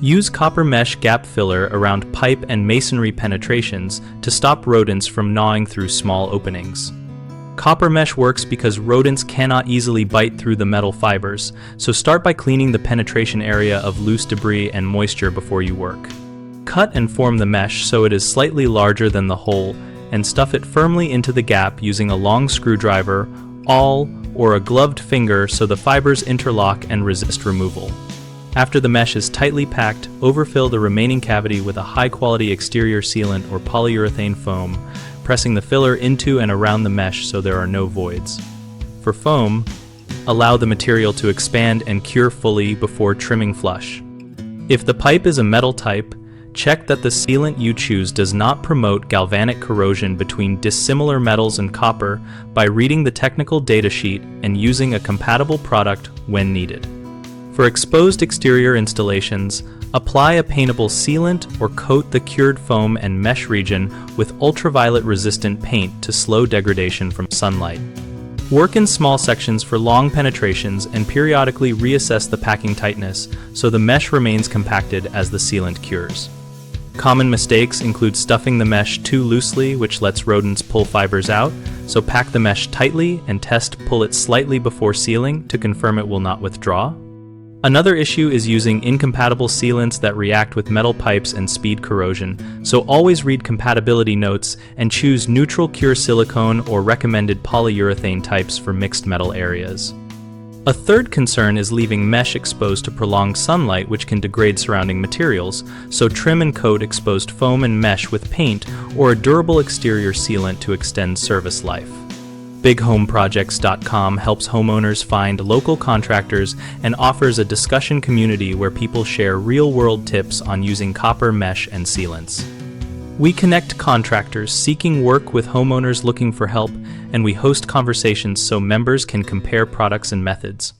Use copper mesh gap filler around pipe and masonry penetrations to stop rodents from gnawing through small openings. Copper mesh works because rodents cannot easily bite through the metal fibers, so start by cleaning the penetration area of loose debris and moisture before you work. Cut and form the mesh so it is slightly larger than the hole, and stuff it firmly into the gap using a long screwdriver, awl, or a gloved finger so the fibers interlock and resist removal. After the mesh is tightly packed, overfill the remaining cavity with a high-quality exterior sealant or polyurethane foam, pressing the filler into and around the mesh so there are no voids. For foam, allow the material to expand and cure fully before trimming flush. If the pipe is a metal type, check that the sealant you choose does not promote galvanic corrosion between dissimilar metals and copper by reading the technical data sheet and using a compatible product when needed. For exposed exterior installations, apply a paintable sealant or coat the cured foam and mesh region with ultraviolet-resistant paint to slow degradation from sunlight. Work in small sections for long penetrations and periodically reassess the packing tightness so the mesh remains compacted as the sealant cures. Common mistakes include stuffing the mesh too loosely, which lets rodents pull fibers out, so pack the mesh tightly and pull it slightly before sealing to confirm it will not withdraw. Another issue is using incompatible sealants that react with metal pipes and speed corrosion, so always read compatibility notes and choose neutral cure silicone or recommended polyurethane types for mixed metal areas. A third concern is leaving mesh exposed to prolonged sunlight, which can degrade surrounding materials, so trim and coat exposed foam and mesh with paint or a durable exterior sealant to extend service life. BigHomeProjects.com helps homeowners find local contractors and offers a discussion community where people share real-world tips on using copper mesh and sealants. We connect contractors seeking work with homeowners looking for help, and we host conversations so members can compare products and methods.